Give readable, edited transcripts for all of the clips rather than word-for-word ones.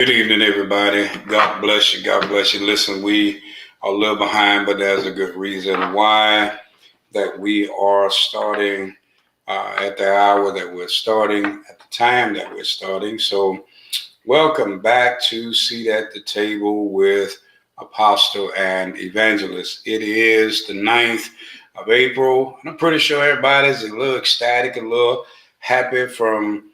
Good evening, everybody. God bless you. God bless you. Listen, we are a little behind, but there's a good reason why that we are starting at the hour that we're starting, at the time that we're starting. So, welcome back to Seat at the Table with Apostle and Evangelist. It is the 9th of April, and I'm pretty sure everybody's a little ecstatic, a little happy from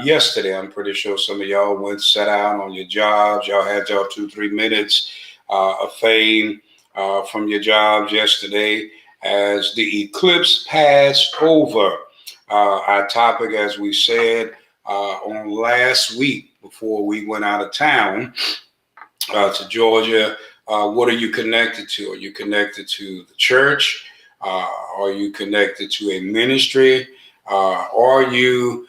yesterday. I'm pretty sure some of y'all went set out on your jobs. Y'all had y'all 2, 3 minutes of fame from your jobs yesterday as the eclipse passed over. Our topic, as we said on last week before we went out of town to Georgia, what are you connected to? Are you connected to the church? Are you connected to a ministry? Are you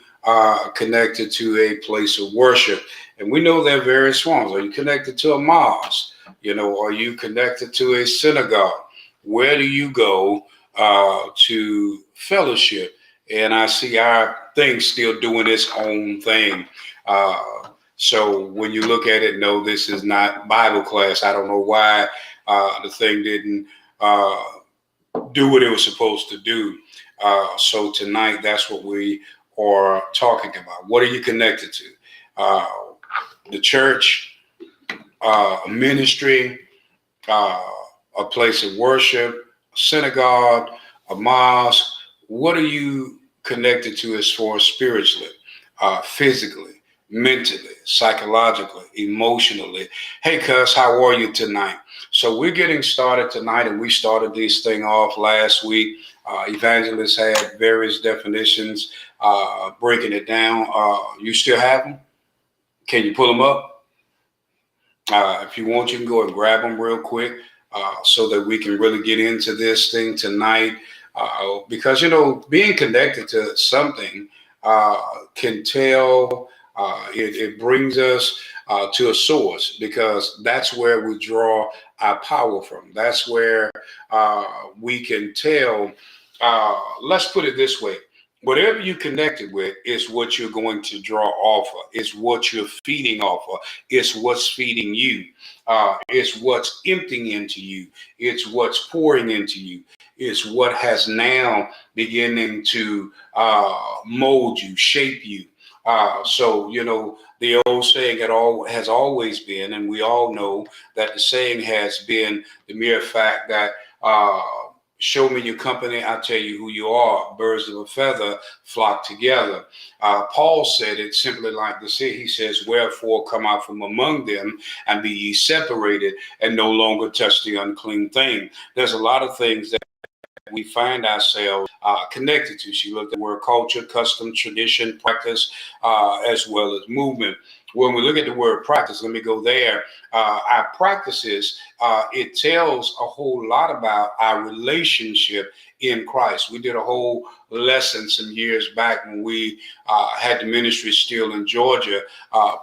connected to a place of worship? And we know there are various forms. Are you connected to a mosque? Are you connected to a synagogue? Where do you go to fellowship? And I see our thing still doing its own thing. So when you look at it, no, this is not Bible class. I don't know why the thing didn't do what it was supposed to do. So tonight, that's what we are talking about. What are you connected to? The church, a ministry, a place of worship, a synagogue, a mosque. What are you connected to as far as spiritually, physically, mentally, psychologically, emotionally? Hey, cuz, how are you tonight? So we're getting started tonight, and we started this thing off last week. Evangelists had various definitions, breaking it down. You still have them? Can you pull them up? If you want, you can go and grab them real quick so that we can really get into this thing tonight. Because, being connected to something can tell, it brings us to a source, because that's where we draw our power from. That's where we can tell. Let's put it this way. Whatever you connected with is what you're going to draw off of. It's what you're feeding off of. It's what's feeding you. It's what's emptying into you. It's what's pouring into you. It's what has now beginning to mold you, shape you. So the old saying has always been, and we all know that the saying has been the mere fact that show me your company, I'll tell you who you are. Birds of a feather flock together. Paul said it simply like this here. He says, wherefore come out from among them and be ye separated and no longer touch the unclean thing. There's a lot of things that we find ourselves connected to. She looked at the word culture, custom, tradition, practice, as well as movement. When we look at the word practice, let me go there. Our practices, it tells a whole lot about our relationship in Christ. We did a whole lesson some years back when we had the ministry still in Georgia.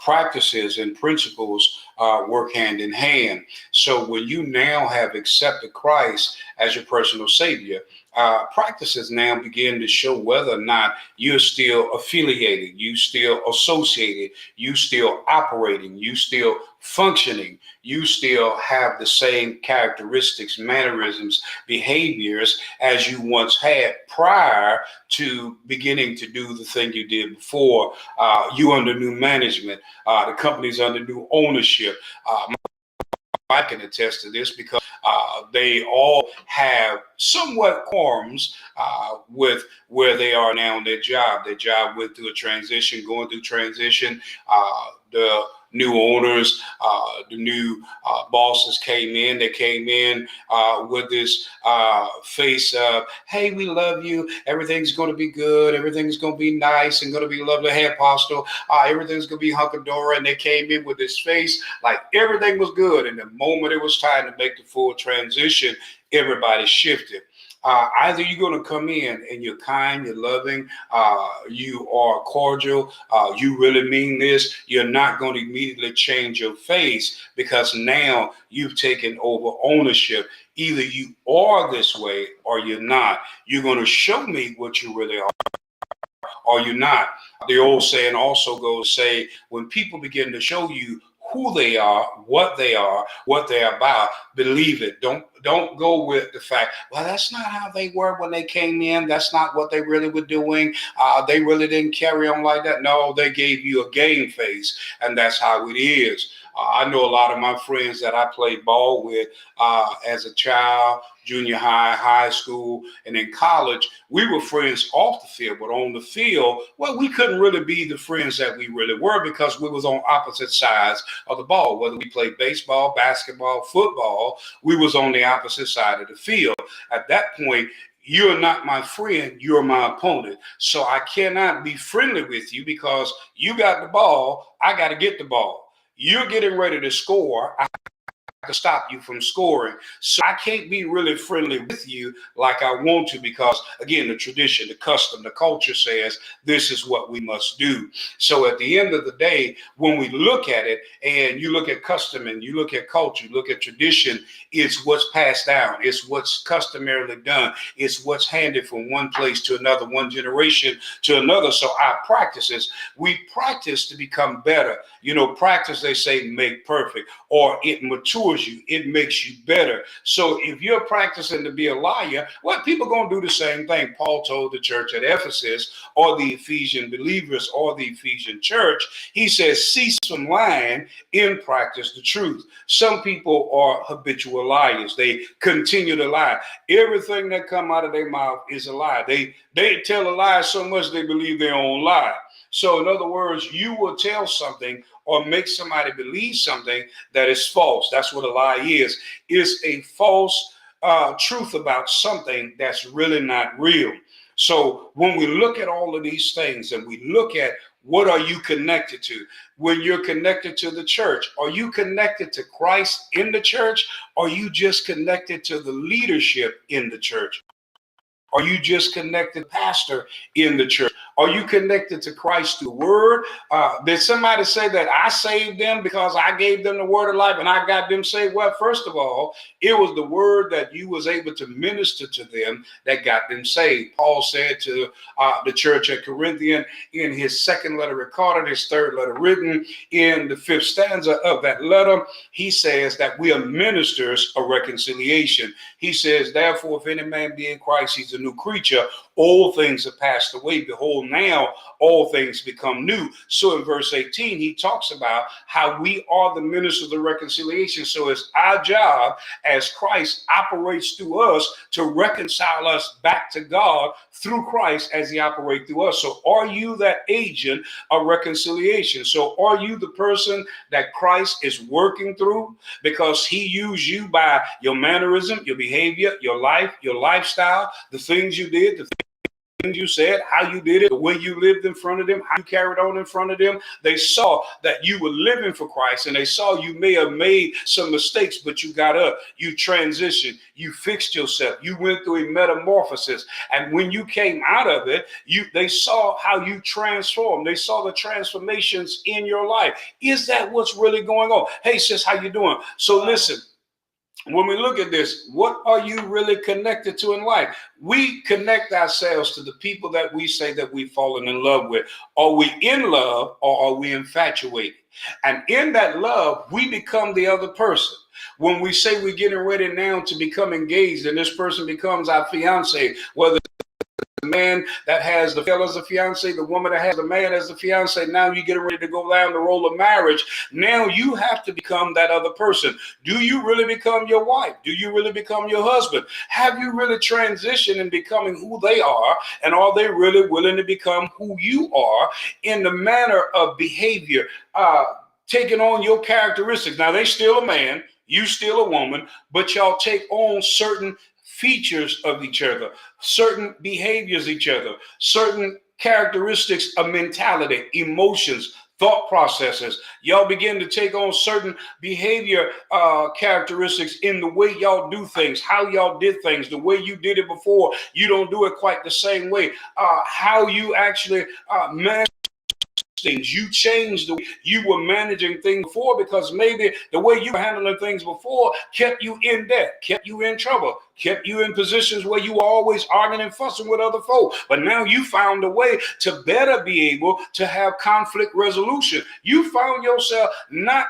Practices and principles work hand in hand. So when you now have accepted Christ as your personal Savior, practices now begin to show whether or not you're still affiliated, you still associated, you still operating, you still functioning, you still have the same characteristics, mannerisms, behaviors as you once had prior to beginning to do the thing you did before. You under new management, the company's under new ownership. I can attest to this because they all have somewhat qualms with where they are now in their job. Their job went through a transition, going through transition. The new owners, the new bosses came in. They came in with this face of, hey, we love you. Everything's going to be good. Everything's going to be nice and going to be lovely. Hey, Apostle, everything's going to be hunky-dory. And they came in with this face like everything was good. And the moment it was time to make the full transition, everybody shifted. Either you're going to come in and you're kind, you're loving, you are cordial, you really mean this. You're not going to immediately change your face because now you've taken over ownership. Either you are this way or you're not. You're going to show me what you really are, or you're not. The old saying also goes, say, when people begin to show you who they are, what they're about, believe it. Don't go with the fact, well, that's not how they were when they came in. That's not what they really were doing. They really didn't carry on like that. No, they gave you a game face, and that's how it is. I know a lot of my friends that I played ball with as a child, junior high, high school, and in college. We were friends off the field, but on the field, well, we couldn't really be the friends that we really were because we was on opposite sides of the ball. Whether we played baseball, basketball, football, we was on the opposite side of the field. At that point, you're not my friend, you're my opponent. So I cannot be friendly with you because you got the ball, I got to get the ball. You're getting ready to score. I to stop you from scoring. So I can't be really friendly with you like I want to because, again, the tradition, the custom, the culture says this is what we must do. So at the end of the day, when we look at it and you look at custom and you look at culture, you look at tradition, it's what's passed down. It's what's customarily done. It's what's handed from one place to another, one generation to another. So our practices, we practice to become better. Practice, they say, make perfect, or it matures you. It makes you better. So if you're practicing to be a liar, well, people are going to do the same thing. Paul told the church at Ephesus, or the Ephesian believers, or the Ephesian church, he says, cease from lying and practice the truth. Some people are habitual liars. They continue to lie. Everything that come out of their mouth is a lie. They tell a lie so much they believe their own lie. So in other words, you will tell something or make somebody believe something that is false. That's what a lie is. It's a false truth about something that's really not real. So when we look at all of these things and we look at what are you connected to? When you're connected to the church, are you connected to Christ in the church? Or are you just connected to the leadership in the church? Are you just connected to pastor in the church? Are you connected to Christ through the word? Did somebody say that I saved them because I gave them the word of life and I got them saved? Well, first of all, it was the word that you was able to minister to them that got them saved. Paul said to the church at Corinthian in his second letter recorded, his third letter written, in the fifth stanza of that letter, he says that we are ministers of reconciliation. He says, therefore, if any man be in Christ, he's a new creature. All things have passed away. Behold, now all things become new. So in verse 18, he talks about how we are the ministers of reconciliation. So it's our job as Christ operates through us to reconcile us back to God through Christ as he operates through us. So are you that agent of reconciliation? So are you the person that Christ is working through because he used you by your mannerism, your behavior, your life, your lifestyle, the things you did, the you said, how you did it, the way you lived in front of them, how you carried on in front of them. They saw that you were living for Christ, and they saw you may have made some mistakes, but you got up, you transitioned, you fixed yourself, you went through a metamorphosis. And when you came out of it, they saw how you transformed. They saw the transformations in your life. Is that what's really going on? Hey, sis, how you doing? So listen. When we look at this, what are you really connected to in life? We connect ourselves to the people that we say that we've fallen in love with. Are we in love or are we infatuated? And in that love, we become the other person. When we say we're getting ready now to become engaged and this person becomes our fiance, whether the man that has the fellow as a fiance, the woman that has the man as a fiance, now you're getting ready to go down the road of marriage. Now you have to become that other person. Do you really become your wife? Do you really become your husband? Have you really transitioned in becoming who they are? And are they really willing to become who you are in the manner of behavior, taking on your characteristics? Now they still a man, you still a woman, but y'all take on certain features of each other, certain behaviors of each other, certain characteristics of mentality, emotions, thought processes. Y'all begin to take on certain behavior characteristics in the way y'all do things, how y'all did things, the way you did it before. You don't do it quite the same way. How you actually manage things. You changed the way you were managing things before, because maybe the way you were handling things before kept you in debt, kept you in trouble, kept you in positions where you were always arguing and fussing with other folk. But now you found a way to better be able to have conflict resolution. You found yourself not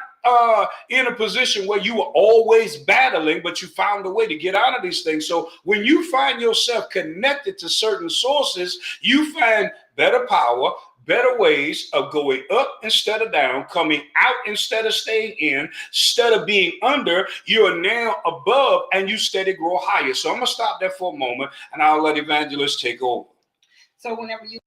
in a position where you were always battling, but you found a way to get out of these things. So when you find yourself connected to certain sources, you find better power, better ways of going up instead of down, coming out instead of staying in, instead of being under, you are now above, and you steady grow higher. So I'm going to stop there for a moment, and I'll let Evangelist take over. So whenever you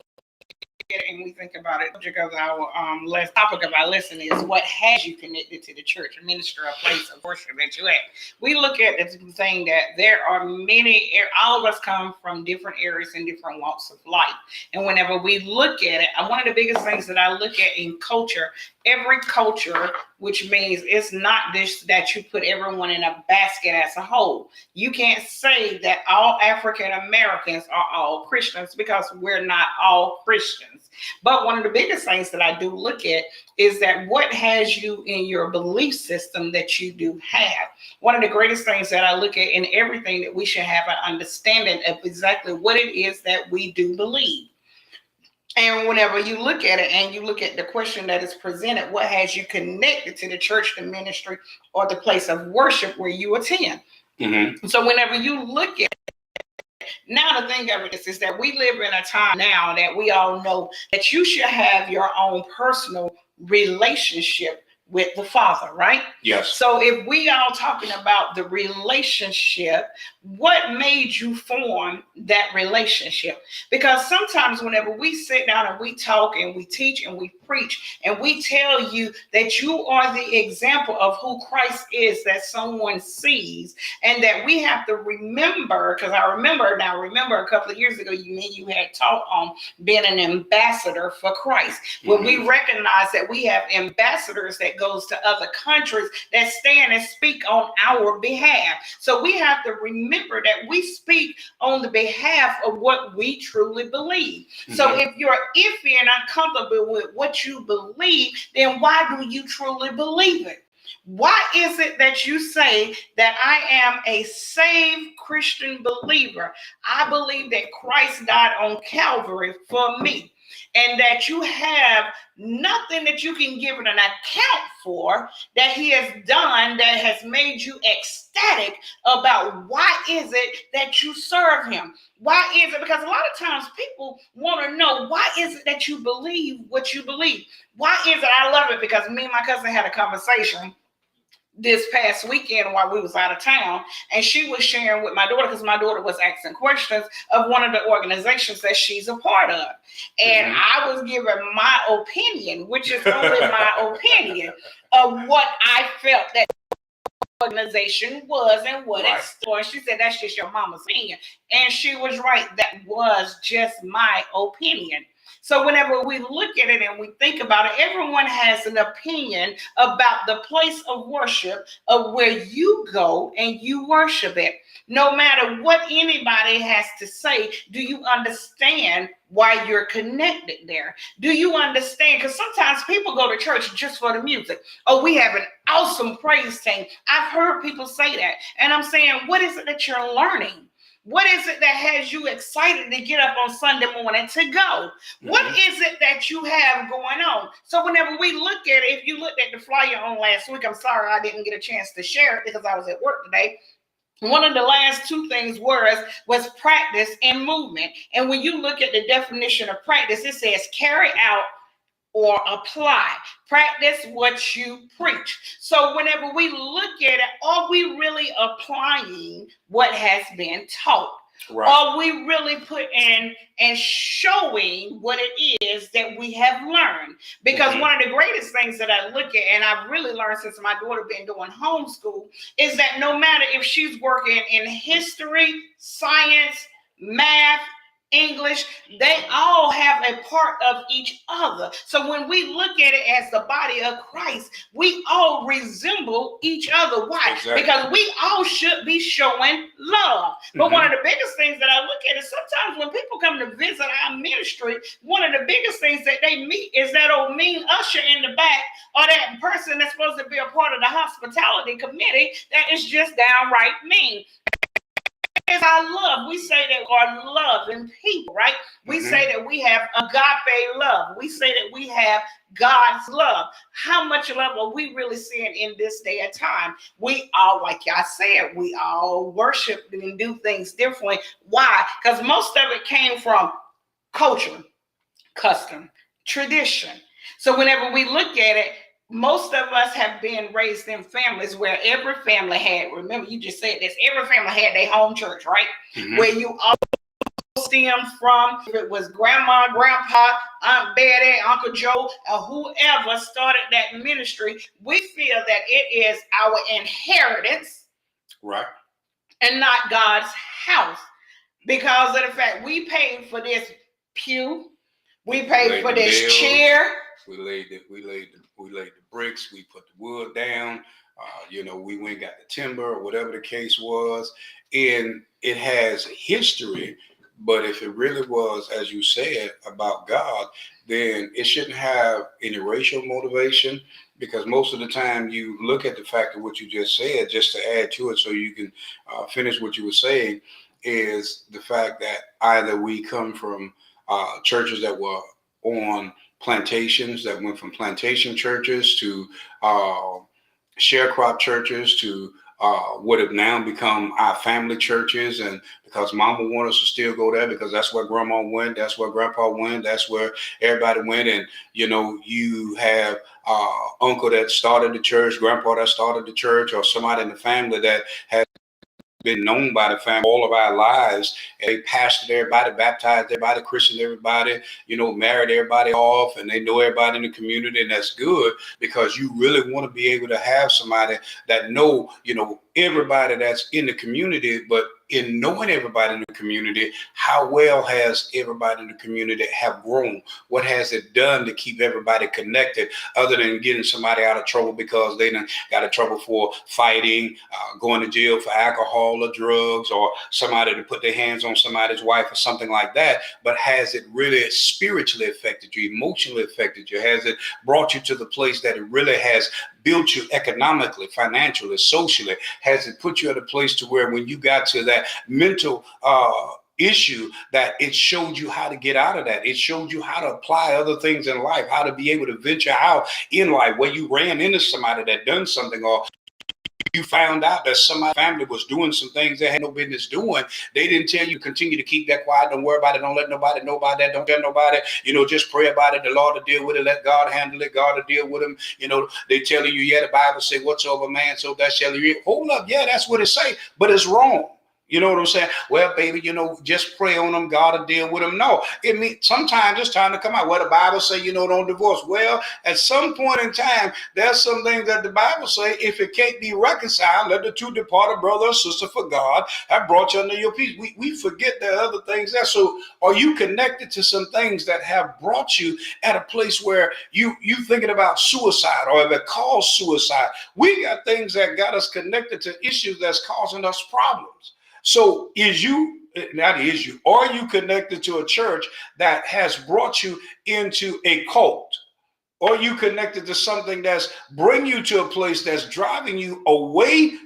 and we think about it, because our topic of our lesson is what has you connected to the church, a ministry, a place of worship that you at. We look at it saying that there are many, all of us come from different areas and different walks of life. And whenever we look at it, one of the biggest things that I look at in culture, every culture, which means it's not this that you put everyone in a basket as a whole. You can't say that all African Americans are all Christians, because we're not all Christians. But one of the biggest things that I do look at is that what has you in your belief system that you do have. One of the greatest things that I look at in everything, that we should have an understanding of exactly what it is that we do believe. And whenever you look at it and you look at the question that is presented, what has you connected to the church, the ministry, or the place of worship where you attend? Mm-hmm. So whenever you look at it, now the thing of it is that we live in a time now that we all know that you should have your own personal relationship with the Father, right? Yes. So if we are talking about the relationship, what made you form that relationship? Because sometimes whenever we sit down and we talk and we teach and we preach and we tell you that you are the example of who Christ is that someone sees, and that we have to remember, because I remember a couple of years ago, you had taught on being an ambassador for Christ. Mm-hmm. When we recognize that we have ambassadors that goes to other countries that stand and speak on our behalf. So we have to remember that we speak on the behalf of what we truly believe. Mm-hmm. So if you're iffy and uncomfortable with what you believe, then why do you truly believe it? Why is it that you say that I am a saved Christian believer? I believe that Christ died on Calvary for me, and that you have nothing that you can give an account for that he has done that has made you ecstatic about why is it that you serve him? Why is it? Because a lot of times people want to know, why is it that you believe what you believe? Why is it? I love it because me and my cousin had a conversation this past weekend while we was out of town, and she was sharing with my daughter, because my daughter was asking questions of one of the organizations that she's a part of, and I was giving my opinion, which is only my opinion, of what I felt that organization was and what it stood for. She said, that's just your mama's opinion, and she was right. That was just my opinion. So whenever we look at it and we think about it, everyone has an opinion about the place of worship, of where you go and you worship it. No matter what anybody has to say, do you understand why you're connected there? Do you understand? Because sometimes people go to church just for the music. Oh, we have an awesome praise team. I've heard people say that. And I'm saying, what is it that you're learning? What is it that has you excited to get up on Sunday morning to go? Mm-hmm. What is it that you have going on? So whenever we look at it, if you looked at the flyer on last week, I'm sorry I didn't get a chance to share it because I was at work today. One of the last two things was practice and movement. And when you look at the definition of practice, it says carry out or apply. Practice what you preach. So whenever we look at it, are we really applying what has been taught? Right. Are we really putting and showing what it is that we have learned? Because one of the greatest things that I look at, and I've really learned since my daughter been doing homeschool, is that no matter if she's working in history, science, math, English, they all have a part of each other. So when we look at it as the body of Christ, we all resemble each other. Why? Exactly. Because we all should be showing love. But one of the biggest things that I look at is sometimes when people come to visit our ministry, one of the biggest things that they meet is that old mean usher in the back, or that person that's supposed to be a part of the hospitality committee that is just downright mean. Is our love. We say that our love in people, right? We say that we have agape love. We say that we have God's love. How much love are we really seeing in this day and time? We all, like y'all said, we all worship and do things differently. Why? Because most of it came from culture, custom, tradition. So whenever we look at it, most of us have been raised in families where every family had, remember you just said this, every family had their home church, right? Where you all stem from, if it was grandma, grandpa, Aunt Betty, Uncle Joe, or whoever started that ministry, we feel that it is our inheritance, right, and not God's house, because of the fact we paid for this pew, we paid for this bills, chair. We laid the bricks. We put the wood down. We went and got the timber, or whatever the case was. And it has history. But if it really was, as you said, about God, then it shouldn't have any racial motivation. Because most of the time you look at the fact of what you just said, just to add to it so you can finish what you were saying, is the fact that either we come from churches that were on plantations, that went from plantation churches to sharecrop churches to what have now become our family churches. And because mama wanted us to still go there because that's where grandma went, that's where grandpa went, that's where everybody went. And you have uncle that started the church, grandpa that started the church, or somebody in the family that has been known by the family all of our lives. And they pastored everybody, baptized everybody, christened everybody, married everybody off, and they know everybody in the community. And that's good, because you really want to be able to have somebody that know everybody that's in the community. But in knowing everybody in the community, how well has everybody in the community have grown? What has it done to keep everybody connected, other than getting somebody out of trouble because they done got in trouble for fighting, going to jail for alcohol or drugs, or somebody to put their hands on somebody's wife or something like that? But has it really spiritually affected you, emotionally affected you? Has it brought you to the place that it really has built you economically, financially, socially? Has it put you at a place to where when you got to that mental issue, that it showed you how to get out of that? It showed you how to apply other things in life, how to be able to venture out in life, where you ran into somebody that done something, or you found out that somebody's family was doing some things they had no business doing. They didn't tell you continue to keep that quiet. Don't worry about it. Don't let nobody know about that. Don't tell nobody. Just pray about it. The Lord will deal with it. Let God handle it. God will deal with them. They tell you, yeah, the Bible say, whatsoever man so that shall he reap. Hold up. Yeah, that's what it say, but it's wrong. You know what I'm saying? Well, baby, just pray on them. God will deal with them. No, it means sometimes it's time to come out. Well, the Bible say, don't divorce. Well, at some point in time, there's some things that the Bible say, if it can't be reconciled, let the two departed brother or sister for God have brought you under your peace. We forget there are other things there. So are you connected to some things that have brought you at a place where you thinking about suicide, or if it caused suicide? We got things that got us connected to issues that's causing us problems. So are you connected to a church that has brought you into a cult? Or are you connected to something that's bring you to a place that's driving you away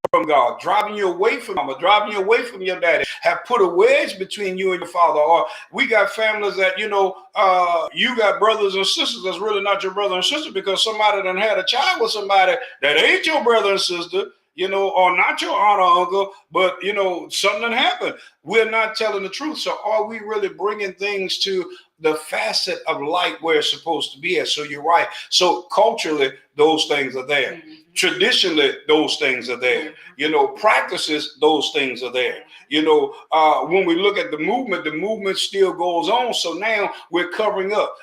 from God, driving you away from mama, driving you away from your daddy, have put a wedge between you and your father? Or we got families that, you got brothers and sisters that's really not your brother and sister, because somebody done had a child with somebody that ain't your brother and sister, or not your aunt or uncle, but, something happened. We're not telling the truth. So are we really bringing things to the facet of light where it's supposed to be at? So you're right. So culturally, those things are there. Mm-hmm. Traditionally, those things are there. Mm-hmm. Practices, those things are there. When we look at the movement still goes on. So now we're covering up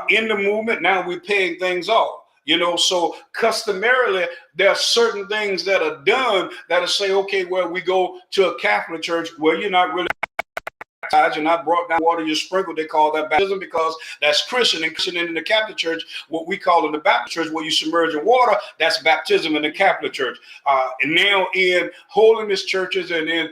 in the movement. Now we're paying things off. So customarily, there are certain things that are done that'll say, okay, well, we go to a Catholic church where you're not really You're not brought down water, you're sprinkled. They call that baptism because that's Christian. And Christian in the Catholic Church, what we call in the Baptist Church, where you submerge in water, that's baptism in the Catholic Church. And now in holiness churches and in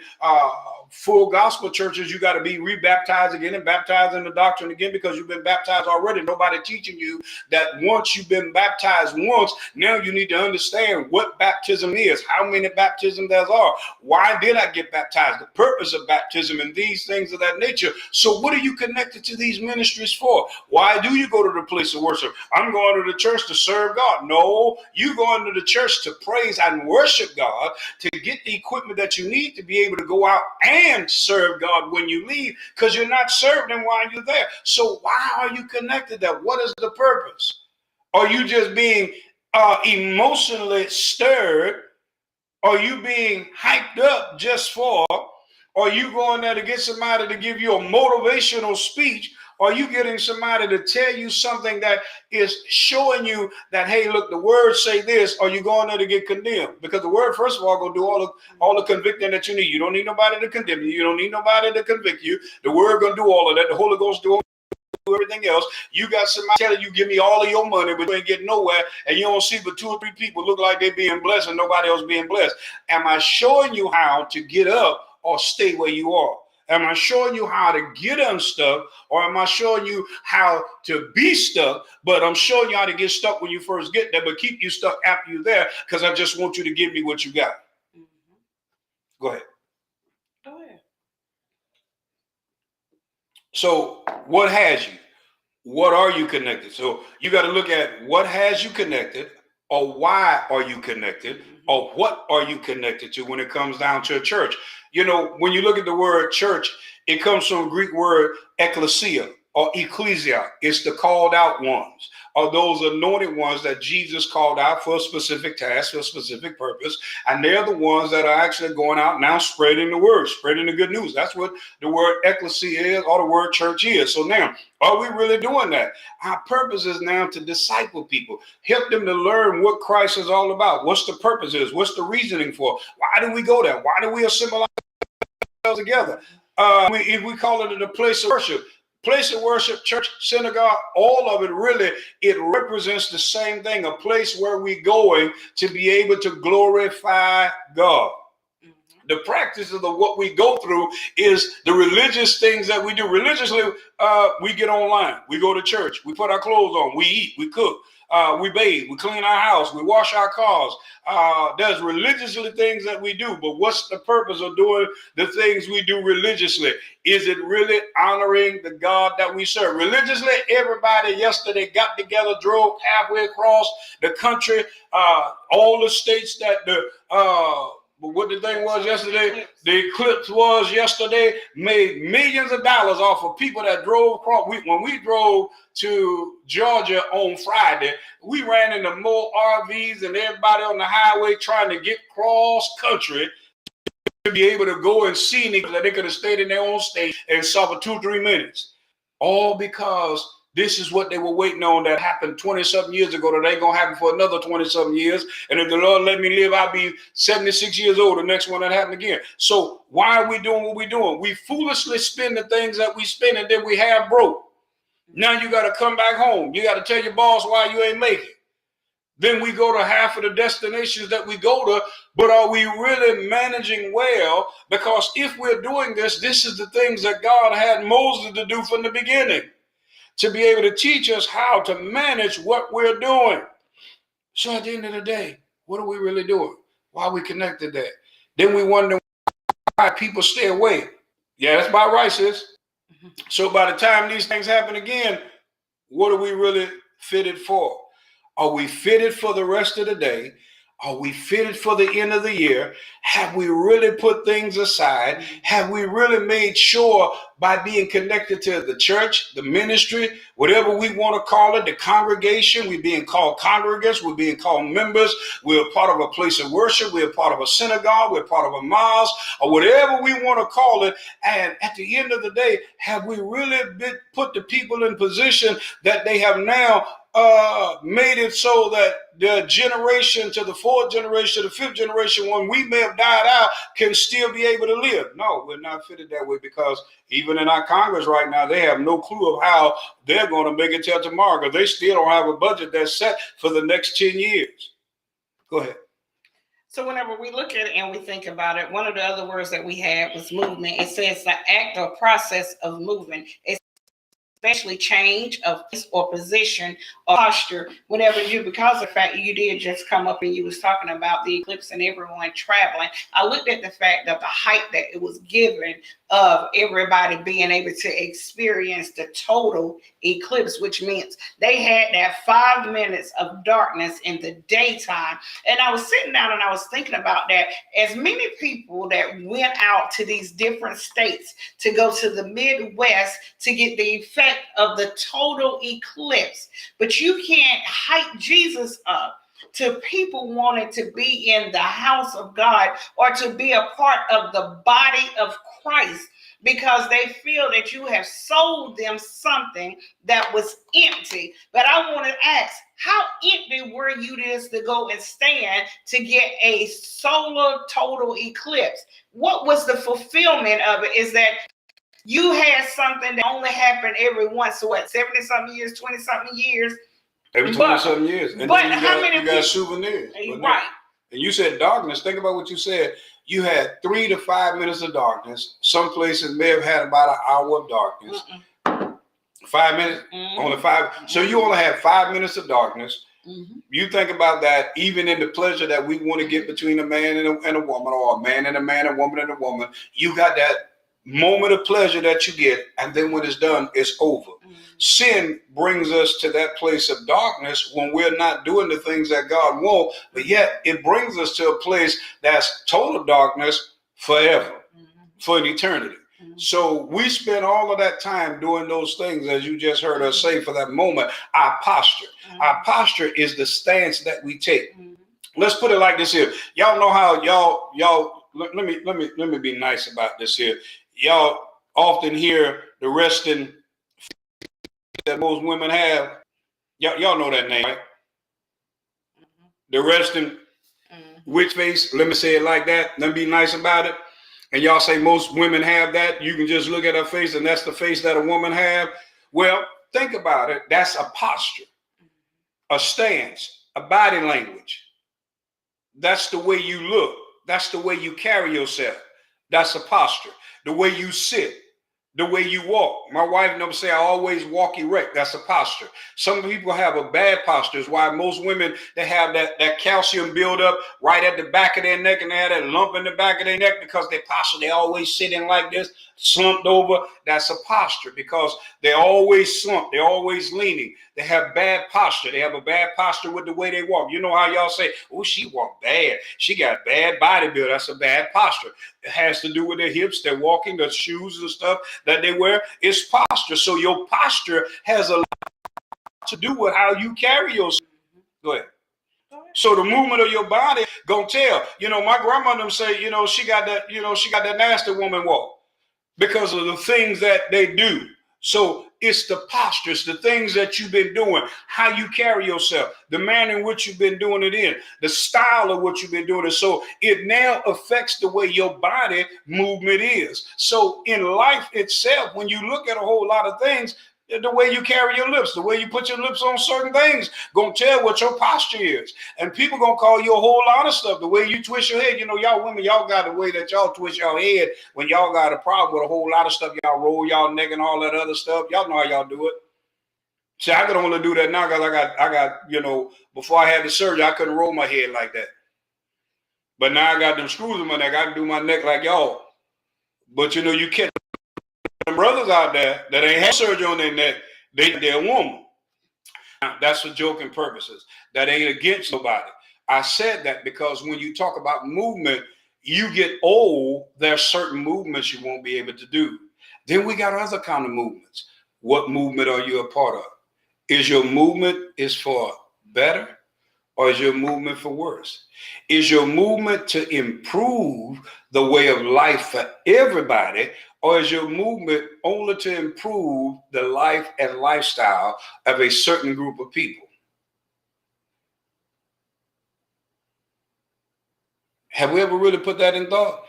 full gospel churches, you got to be rebaptized again and baptized in the doctrine again because you've been baptized already. Nobody teaching you that once you've been baptized once, now you need to understand what baptism is, how many baptisms there are, why did I get baptized, the purpose of baptism, and these things of that nature. So what are you connected to these ministries for? Why do you go to the place of worship? I'm going to the church to serve God. No, you going to the church to praise and worship God, to get the equipment that you need to be able to go out and serve God when you leave, because you're not serving Him while you're there. So why are you connected there? What is the purpose? Are you just being emotionally stirred? Are you being hyped up just for? Are you going there to get somebody to give you a motivational speech? Are you getting somebody to tell you something that is showing you that, hey, look, the words say this? Are you going there to get condemned? Because the word, first of all, going to do all the convicting that you need. You don't need nobody to condemn you. You don't need nobody to convict you. The word going to do all of that. The Holy Ghost do everything else. You got somebody telling you, give me all of your money, but you ain't getting nowhere, and you don't see but 2 or 3 people look like they being blessed and nobody else being blessed. Am I showing you how to get up or stay where you are? Am I showing you how to get unstuck, or am I showing you how to be stuck, but I'm showing you how to get stuck when you first get there, but keep you stuck after you're there, because I just want you to give me what you got. Mm-hmm. Go ahead. Go ahead. So what has you? What are you connected? So you got to look at what has you connected, or why are you connected, or what are you connected to when it comes down to a church. You know, when you look at the word church, it comes from the Greek word ekklesia or ecclesia. It's the called out ones, or those anointed ones that Jesus called out for a specific task, for a specific purpose. And they're the ones that are actually going out now spreading the word, spreading the good news. That's what the word ecclesia is, or the word church is. So now, are we really doing that? Our purpose is now to disciple people, help them to learn what Christ is all about. What's the purpose is? What's the reasoning for? Why do we go there? Why do we assemble ourselves together? If we call it a place of worship, church, synagogue, all of it really, it represents the same thing, a place where we're going to be able to glorify God. The practice of what we go through is the religious things that we do. Religiously, we get online, we go to church, we put our clothes on, we eat, we cook, we bathe, we clean our house, we wash our cars. There's religiously things that we do, but what's the purpose of doing the things we do religiously? Is it really honoring the God that we serve? Religiously, everybody yesterday got together, drove halfway across the country, all the states that but what the thing was yesterday, the eclipse was yesterday, made millions of dollars off of people that drove across. When we drove to Georgia on Friday, we ran into more RVs and everybody on the highway trying to get cross country to be able to go and see niggas that they could have stayed in their own state and saw for 2-3 minutes. All because this is what they were waiting on that happened 20-something years ago that ain't going to happen for another 20-something years. And if the Lord let me live, I'll be 76 years old, the next one that happened again. So why are we doing what we're doing? We foolishly spend the things that we spend and then we have broke. Now you got to come back home. You got to tell your boss why you ain't making it. Then we go to half of the destinations that we go to, but are we really managing well? Because if we're doing this, this is the things that God had Moses to do from the beginning, to be able to teach us how to manage what we're doing. So at the end of the day, what are we really doing? Why are we connected there? Then we wonder why people stay away. Yeah, that's about right, sis. So by the time these things happen again, what are we really fitted for? Are we fitted for the rest of the day? Are we fitted for the end of the year? Have we really put things aside? Have we really made sure by being connected to the church, the ministry, whatever we want to call it, the congregation, we're being called congregants, we're being called members, we're part of a place of worship, we're part of a synagogue, we're part of a mosque, or whatever we want to call it. And at the end of the day, have we really put the people in position that they have now made it so that the generation to the fourth generation, the fifth generation, when we may have died out, can still be able to live. No, we're not fitted that way, because even in our Congress right now, they have no clue of how they're going to make it till tomorrow, because they still don't have a budget that's set for the next 10 years. Go ahead. So whenever we look at it and we think about it, one of the other words that we had was movement. It says the act or process of movement. It's especially change of place or position or posture whenever you, because of the fact you did just come up and you was talking about the eclipse and everyone traveling. I looked at the fact of the height that it was given of everybody being able to experience the total eclipse, which means they had that 5 minutes of darkness in the daytime. And I was sitting down and I was thinking about that. As many people that went out to these different states to go to the Midwest to get the effect of the total eclipse, but you can't hype Jesus up to people wanting to be in the house of God or to be a part of the body of Christ, because they feel that you have sold them something that was empty. But I want to ask, how empty were you just to go and stand to get a solar total eclipse? What was the fulfillment of it? Is that you had something that only happened every once, so what, 70 something years, 20 something years? Every 20 something years. And but then you got souvenirs. Right. And you said darkness. Think about what you said. You had 3 to 5 minutes of darkness. Some places may have had about an hour of darkness. 5 minutes, only 5. So you only had 5 minutes of darkness. You think about that, even in the pleasure that we want to get between a man and a woman, or a man and a man, a woman and a woman, you got that moment of pleasure that you get, and then when it's done, it's over. Sin brings us to that place of darkness when we're not doing the things that God wants, but yet it brings us to a place that's total darkness forever, for an eternity. So we spend all of that time doing those things, as you just heard us say, for that moment. Our posture. Our posture is the stance that we take. Let's put it like this here. Y'all know how y'all let me be nice about this here. Y'all often hear the resting that most women have. Y'all know that name, right? The resting witch face. Let me say it like that. Let me be nice about it. And y'all say most women have that. You can just look at her face and that's the face that a woman have. Well, think about it. That's a posture, a stance, a body language. That's the way you look. That's the way you carry yourself. That's a posture. The way you sit, the way you walk. My wife never say I always walk erect. That's a posture. Some people have a bad posture. Is why most women, they have that calcium buildup right at the back of their neck, and they have that lump in the back of their neck because their posture, they always sitting like this, slumped over. That's a posture because they're always slumped. They're always leaning. They have bad posture. They have a bad posture with the way they walk. You know how y'all say, oh, she walk bad. She got bad body build. That's a bad posture. It has to do with their hips, their walking, their shoes and stuff that they wear. It's posture. So your posture has a lot to do with how you carry yourself. Go ahead. So the movement of your body gonna tell. You know, my grandmother say, she got that nasty woman walk because of the things that they do. So it's the postures, the things that you've been doing, how you carry yourself, the manner in which you've been doing it in, the style of what you've been doing it. So it now affects the way your body movement is. So in life itself, when you look at a whole lot of things, the way you carry your lips, the way you put your lips on certain things, gonna tell what your posture is. And people gonna call you a whole lot of stuff. The way you twist your head, y'all women, y'all got the way that y'all twist your head when y'all got a problem with a whole lot of stuff. Y'all roll y'all neck and all that other stuff. Y'all know how y'all do it. See, I could only do that now because I got, before I had the surgery, I couldn't roll my head like that. But now I got them screws in my neck. I can do my neck like y'all. But you can't. Brothers out there that ain't had surgery on their neck, they're a woman. That's for joking purposes. That ain't against nobody. I said that because when you talk about movement, you get old, there's certain movements you won't be able to do. Then we got other kind of movements. What movement are you a part of? Is your movement is for better, or is your movement for worse? Is your movement to improve the way of life for everybody, or is your movement only to improve the life and lifestyle of a certain group of people? Have we ever really put that in thought?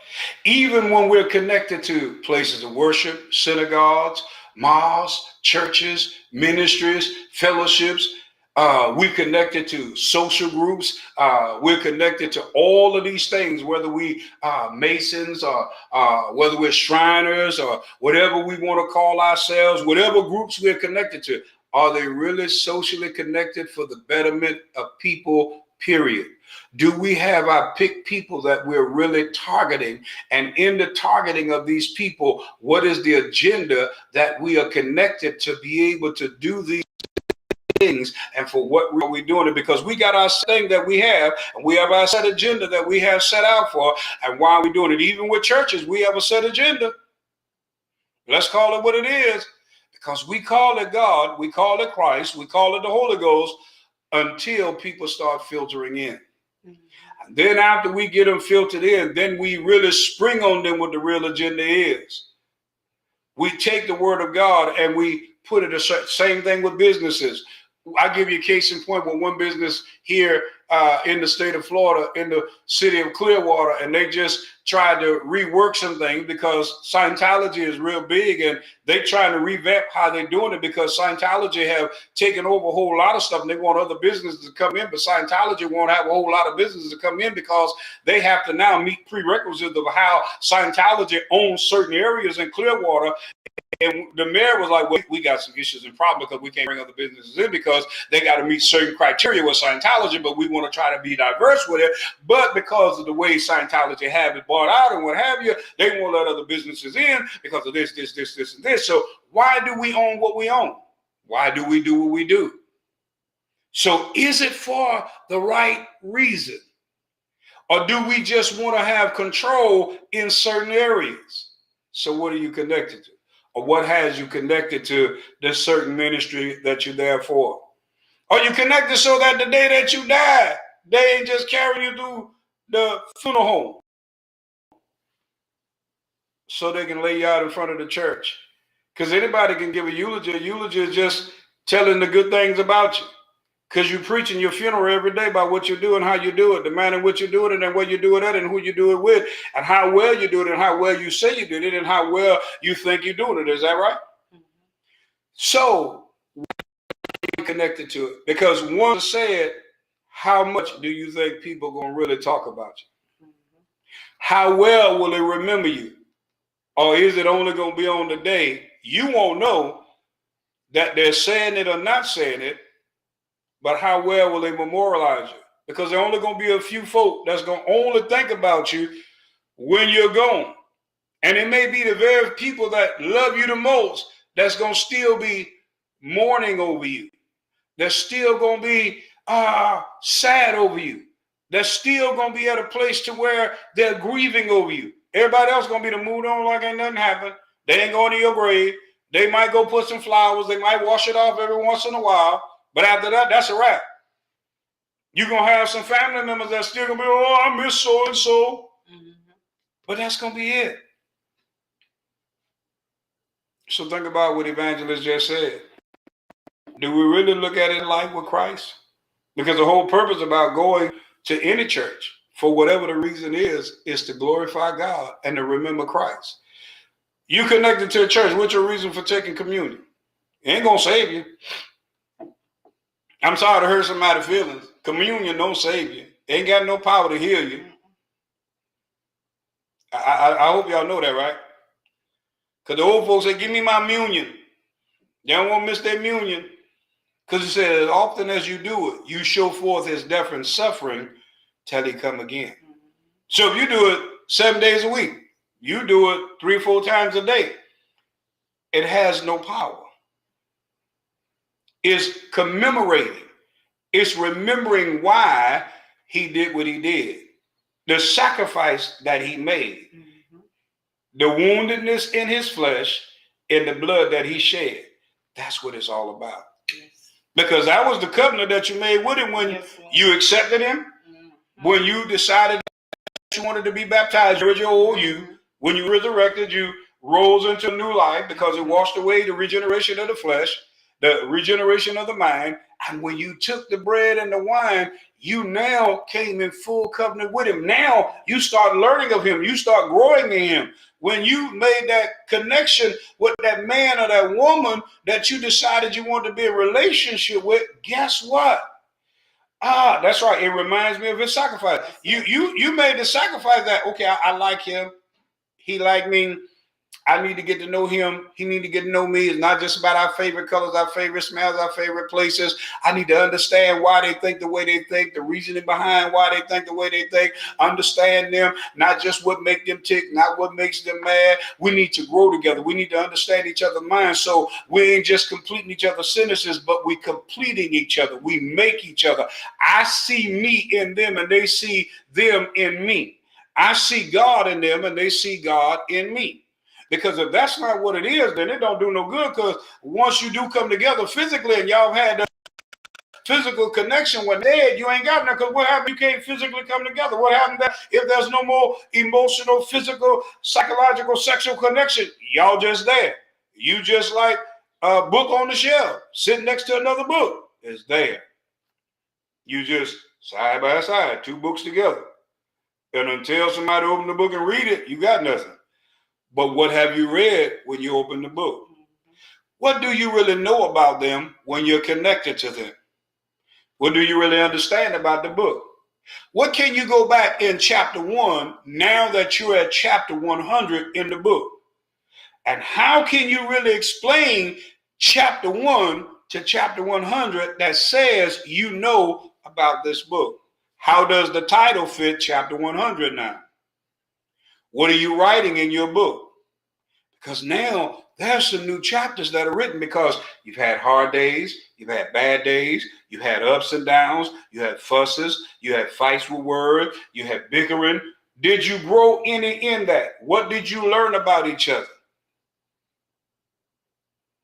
Even when we're connected to places of worship, synagogues, mosques, churches, ministries, fellowships, we're connected to social groups. We're connected to all of these things, whether we Masons or whether we're Shriners or whatever we want to call ourselves, whatever groups we're connected to. Are they really socially connected for the betterment of people, period? Do we have our pick people that we're really targeting? And in the targeting of these people, what is the agenda that we are connected to be able to do these things, and for what are we doing it? Because we got our thing that we have, and we have our set agenda that we have set out for. And why are we doing it? Even with churches, we have a set agenda. Let's call it what it is, because we call it God, we call it Christ, we call it the Holy Ghost, until people start filtering in. And then after we get them filtered in, then we really spring on them what the real agenda is. We take the word of God and we put it same thing with businesses. I'll give you a case in point with one business here in the state of Florida, in the city of Clearwater, and they just tried to rework some things because Scientology is real big, and they trying to revamp how they're doing it because Scientology have taken over a whole lot of stuff, and they want other businesses to come in, but Scientology won't have a whole lot of businesses to come in because they have to now meet prerequisites of how Scientology owns certain areas in Clearwater. And the mayor was like, well, we got some issues and problems because we can't bring other businesses in because they got to meet certain criteria with Scientology, but we want to try to be diverse with it. But because of the way Scientology have it bought out and what have you, they won't let other businesses in because of this, and this. So why do we own what we own? Why do we do what we do? So is it for the right reason? Or do we just want to have control in certain areas? So what are you connected to? Or what has you connected to this certain ministry that you're there for? Are you connected so that the day that you die, they ain't just carrying you through the funeral home so they can lay you out in front of the church? Because anybody can give a eulogy. A eulogy is just telling the good things about you. Because you're preaching your funeral every day about what you do and how you do it, the manner in which you do it, and where you do it at, and who you do it with, and how well you do it, and how well you say you did it, and how well you think you're doing it. Is that right? Mm-hmm. So, we're connected to it. Because one said, how much do you think people are going to really talk about you? Mm-hmm. How well will they remember you? Or is it only going to be on the day you won't know that they're saying it or not saying it? But how well will they memorialize you? Because there are only going to be a few folk that's going to only think about you when you're gone. And it may be the very people that love you the most that's going to still be mourning over you. They're still going to be sad over you. They're still going to be at a place to where they're grieving over you. Everybody else going to be the mood on like ain't nothing happened. They ain't going to your grave. They might go put some flowers. They might wash it off every once in a while. But after that, that's a wrap. You're going to have some family members that still going to be, oh, I miss so-and-so. Mm-hmm. But that's going to be it. So think about what Evangelist just said. Do we really look at it like with Christ? Because the whole purpose about going to any church, for whatever the reason is to glorify God and to remember Christ. You connected to a church, what's your reason for taking communion? It ain't going to save you. I'm sorry to hurt somebody's feelings. Communion don't save you. It ain't got no power to heal you. I hope y'all know that, right? Because the old folks say, give me my communion. They don't want to miss their communion. Because it says, as often as you do it, you show forth his death and suffering till he come again. So if you do it 7 days a week, you do it 3 or 4 times a day, it has no power. It's commemorating. It's remembering why he did what he did. The sacrifice that he made. Mm-hmm. The woundedness in his flesh and the blood that he shed. That's what it's all about. Yes. Because that was the covenant that you made with him when Yes, Lord. you accepted him, when you decided that you wanted to be baptized, your old you, when you resurrected, you rose into a new life because it washed away the regeneration of the flesh, the regeneration of the mind. And when you took the bread and the wine, you now came in full covenant with him. Now you start learning of him. You start growing in him. When you made that connection with that man or that woman that you decided you wanted to be in a relationship with, guess what? Ah, that's right. It reminds me of his sacrifice. You made the sacrifice that, okay, I like him. He like me. I need to get to know him. He need to get to know me. It's not just about our favorite colors, our favorite smells, our favorite places. I need to understand why they think the way they think, the reasoning behind why they think the way they think, understand them, not just what makes them tick, not what makes them mad. We need to grow together. We need to understand each other's minds. So we ain't just completing each other's sentences, but we completing each other. We make each other. I see me in them and they see them in me. I see God in them and they see God in me. Because if that's not what it is, then it don't do no good. Because once you do come together physically and y'all had the physical connection when dead, you ain't got nothing. Because what happened? You can't physically come together. What happened if there's no more emotional, physical, psychological, sexual connection? Y'all just there. You just like a book on the shelf, sitting next to another book. It's there. You just side by side, two books together. And until somebody open the book and read it, you got nothing. But what have you read when you open the book? What do you really know about them when you're connected to them? What do you really understand about the book? What can you go back in chapter 1 now that you're at chapter 100 in the book? And how can you really explain chapter 1 to chapter 100 that says you know about this book? How does the title fit chapter 100 now? What are you writing in your book? Because now there's some new chapters that are written because you've had hard days, you've had bad days, you had ups and downs, you had fusses, you had fights with words, you had bickering. Did you grow any in that? What did you learn about each other?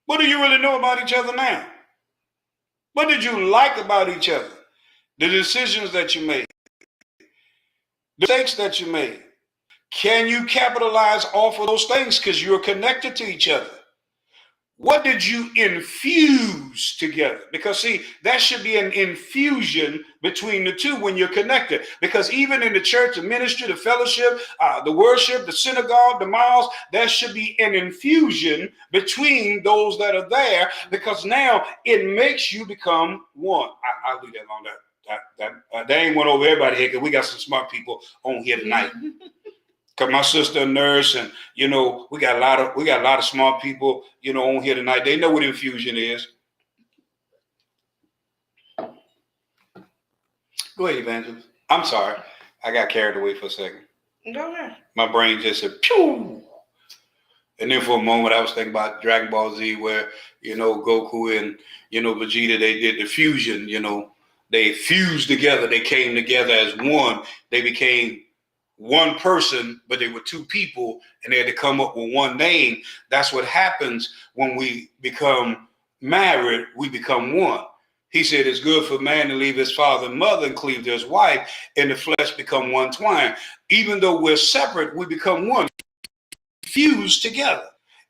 What do you really know about each other now? What did you like about each other? The decisions that you made, the mistakes that you made. Can you capitalize off of those things because you're connected to each other? What did you infuse together? Because see, that should be an infusion between the two when you're connected. Because even in the church, the ministry, the fellowship, the worship, the synagogue, the mosque, there should be an infusion between those that are there. Because now it makes you become one. I'll leave that alone. That ain't one over everybody here because we got some smart people on here tonight. Cause my sister a nurse, and we got a lot of smart people, on here tonight. They know what infusion is. Go ahead, Evangelist. I'm sorry, I got carried away for a second. Go ahead. My brain just said pew, and then for a moment I was thinking about Dragon Ball Z, where Goku and Vegeta, they did the fusion. They fused together. They came together as one. They became one person, but they were two people, and they had to come up with one name. That's what happens when we become married. We become one. He said it's good for man to leave his father and mother and cleave to his wife, and the flesh become one twine. Even though we're separate, we become one. Fused together.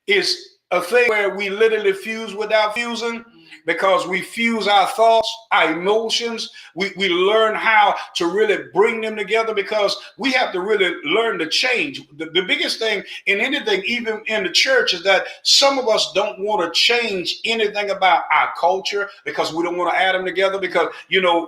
It's a thing where we literally fuse without fusing, because we fuse our thoughts, our emotions. We learn how to really bring them together, because we have to really learn to change. The biggest thing in anything, even in the church, is that some of us don't want to change anything about our culture because we don't want to add them together, because,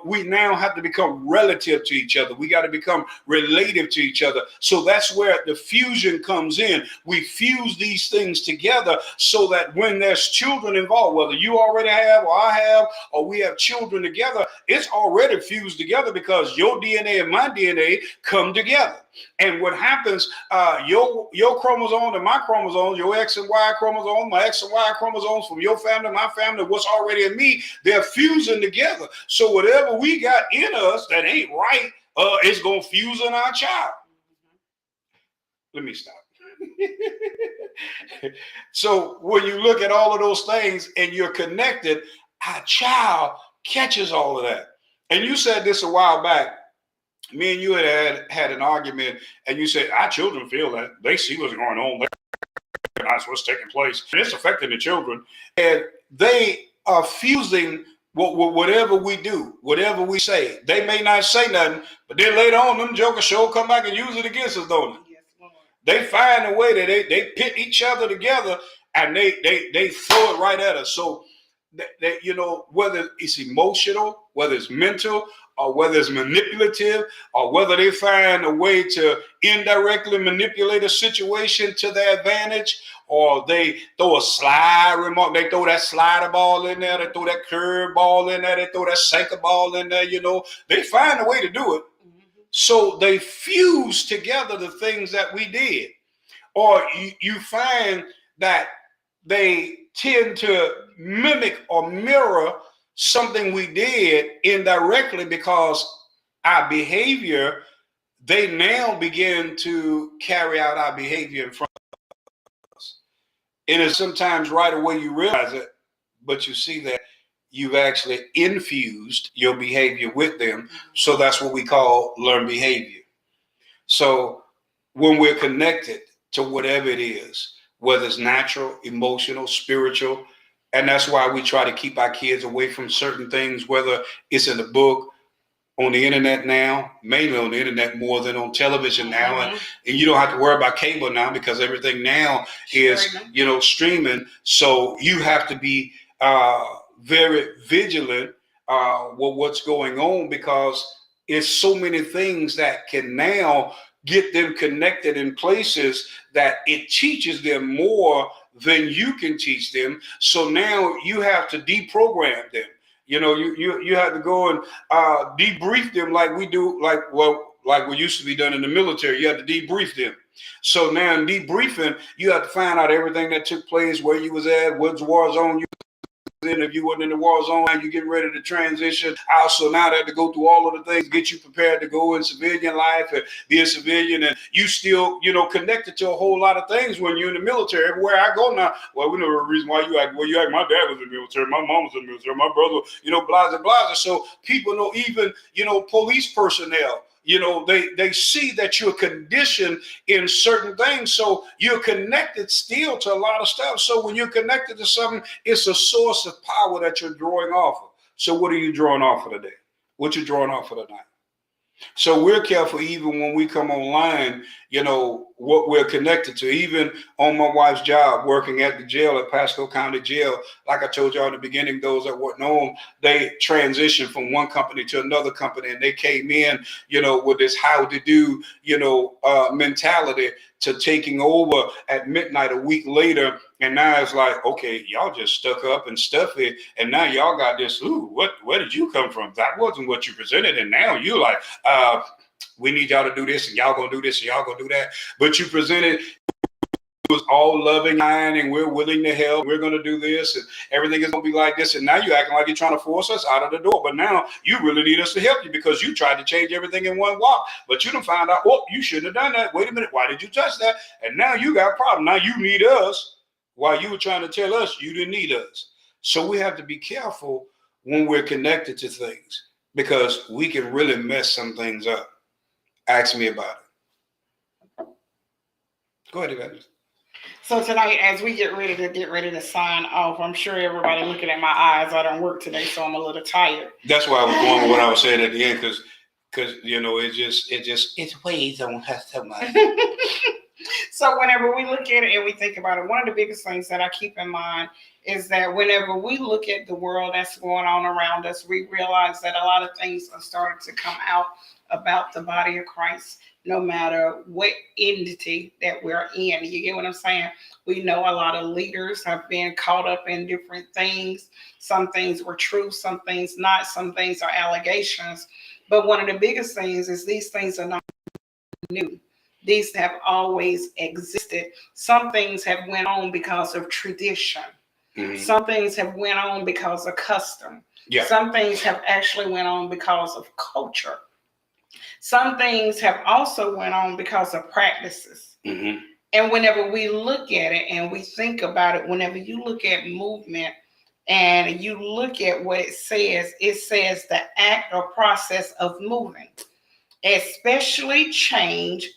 we now have to become relative to each other. We got to become relative to each other. So that's where the fusion comes in. We fuse these things together so that when there's children involved, whether you already have or I have, or we have children together, it's already fused together because your DNA and my DNA come together. And what happens, your chromosome and my chromosomes, your X and Y chromosomes, my X and Y chromosomes from your family, my family, what's already in me, they're fusing together. So whatever we got in us that ain't right, it's going to fuse in our child. Let me stop. So when you look at all of those things and you're connected, our child catches all of that. And you said this a while back. Me and you had an argument, and you said our children feel that they see what's going on, they recognize what's taking place, and it's affecting the children, and they are fusing whatever we do, whatever we say. They may not say nothing, but then later on, them jokers sure come back and use it against us, don't they? Yes, Lord. They find a way that they pit each other together, and they throw it right at us. So that, you know, whether it's emotional, whether it's mental, or whether it's manipulative, or whether they find a way to indirectly manipulate a situation to their advantage, or they throw a slide remark, they throw that slider ball in there, they throw that curve ball in there, they throw that sinker ball in there, you know, they find a way to do it. So they fuse together the things that we did. Or you find that they tend to mimic or mirror something we did indirectly, because our behavior, they now begin to carry out our behavior in front of us. And it's sometimes right away you realize it, but you see that you've actually infused your behavior with them. So that's what we call learned behavior. So when we're connected to whatever it is, whether it's natural, emotional, spiritual, and that's why we try to keep our kids away from certain things, whether it's in the book, on the internet now, mainly on the internet more than on television now. And you don't have to worry about cable now, because everything now is, you know, streaming. So you have to be very vigilant with what's going on, because it's so many things that can now get them connected in places that it teaches them more than you can teach them. So now you have to deprogram them. You know, you have to go and debrief them like we do, like we used to be done in the military. You have to debrief them. So now in debriefing, you have to find out everything that took place, where you was at, what's war zone you was in. If you wasn't in the war zone and you're getting ready to transition out, so now they have to go through all of the things, get you prepared to go in civilian life and be a civilian, and you still, you know, connected to a whole lot of things when you're in the military. Everywhere I go now, well, we know the reason why you act. Well, you act. My dad was in the military, my mom was in the military, my brother, you know, blah blah blah. So people know, even, you know, police personnel, you know, they see that you're conditioned in certain things. So you're connected still to a lot of stuff. So when you're connected to something, it's a source of power that you're drawing off of. So what are you drawing off of today? What you drawing off of tonight? So we're careful even when we come online, you know, what we're connected to. Even on my wife's job, working at the jail at Pasco County Jail, like I told y'all in the beginning, those that weren't known, they transitioned from one company to another company, and they came in, you know, with this how to do, you know, mentality, to taking over at midnight a week later. And now it's like, okay, y'all just stuck up and stuffy, and now y'all got this, where did you come from? That wasn't what you presented. And now you're like, we need y'all to do this, and y'all gonna do this, and y'all gonna do that. But you presented, it was all loving, and we're willing to help, we're gonna do this, and everything is gonna be like this. And now you're acting like you're trying to force us out of the door. But now you really need us to help you, because you tried to change everything in one walk, but you done found out, oh, you shouldn't have done that. Wait a minute, why did you touch that? And now you got a problem. Now you need us, while you were trying to tell us you didn't need us. So we have to be careful when we're connected to things, because we can really mess some things up. Ask me about it. Go ahead, Evangelist. So tonight, as we get ready to sign off, I'm sure everybody looking at my eyes. I don't work today, so I'm a little tired. That's why I was going with what I was saying at the end, because you know, it weighs on us so much. So whenever we look at it and we think about it, one of the biggest things that I keep in mind is that whenever we look at the world that's going on around us, we realize that a lot of things are starting to come out about the body of Christ, no matter what entity that we're in. You get what I'm saying? We know a lot of leaders have been caught up in different things. Some things were true, some things not, some things are allegations. But one of the biggest things is these things are not new. These have always existed. Some things have went on because of tradition. Mm-hmm. Some things have went on because of custom. Yeah. Some things have actually went on because of culture. Some things have also went on because of practices. Mm-hmm. And whenever we look at it and we think about it, whenever you look at movement and you look at what it says the act or process of moving, especially change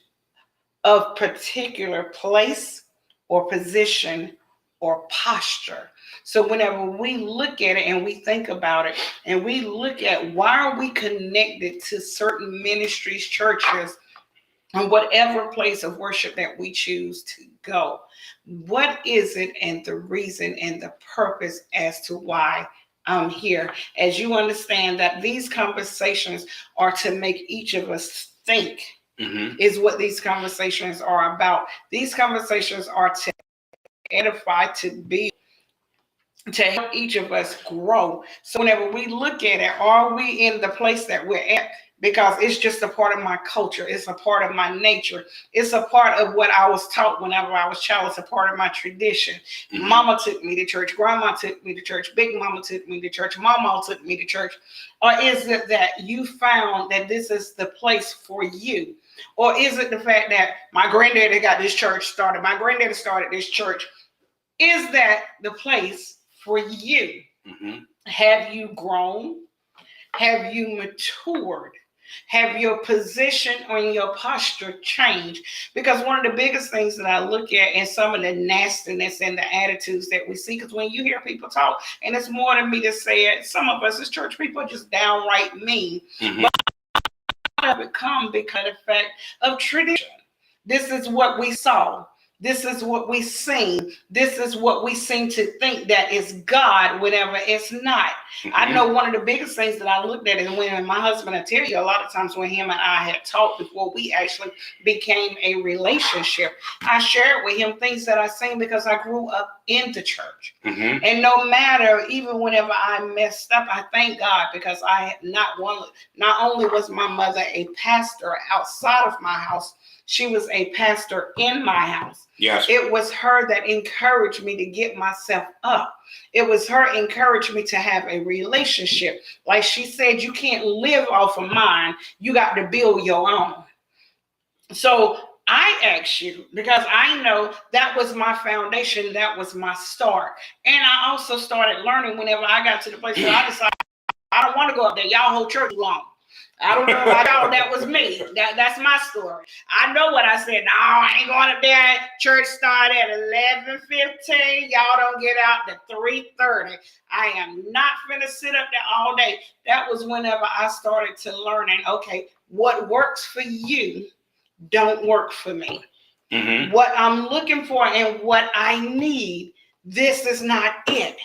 of particular place or position or posture. So whenever we look at it and we think about it and we look at why are we connected to certain ministries, churches, or whatever place of worship that we choose to go, what is it and the reason and the purpose as to why I'm here? As you understand that these conversations are to make each of us think. Is what these conversations are about. These conversations are to edify, to be, to help each of us grow. So whenever we look at it, are we in the place that we're at? Because it's just a part of my culture. It's a part of my nature. It's a part of what I was taught whenever I was a child. It's a part of my tradition. Mama took me to church. Grandma took me to church. Big mama took me to church. Mama took me to church. Or is it that you found that this is the place for you? Or is it the fact that my granddaddy got this church started? My granddaddy started this church. Is that the place for you? Have you grown? Have you matured? Have your position or your posture changed? Because one of the biggest things that I look at in some of the nastiness and the attitudes that we see, because when you hear people talk, and it's more than me to say it, some of us as church people are just downright mean. But a lot of it comes because of the fact of tradition. This is what we saw. This is what we sing. This is what we seem to think that is God whenever it's not. I know one of the biggest things that I looked at is when my husband, I tell you, a lot of times when him and I had talked before we actually became a relationship, I shared with him things that I seen because I grew up in the church. And no matter, even whenever I messed up, I thank God because I not only was my mother a pastor outside of my house, she was a pastor in my house. Yes. It was her that encouraged me to get myself up. It was her encouraged me to have a relationship. Like she said, you can't live off of mine. You got to build your own. So I ask you because I know that was my foundation. That was my start. And I also started learning whenever I got to the place where I decided I don't want to go up there. Y'all hold church long. I don't know about y'all. That was me. That's my story. I know what I said. No, I ain't going up there. Church started at 11:15. Y'all don't get out to 3:30. I am not finna sit up there all day. That was whenever I started to learning, okay, what works for you don't work for me. What I'm looking for and what I need, this is not it.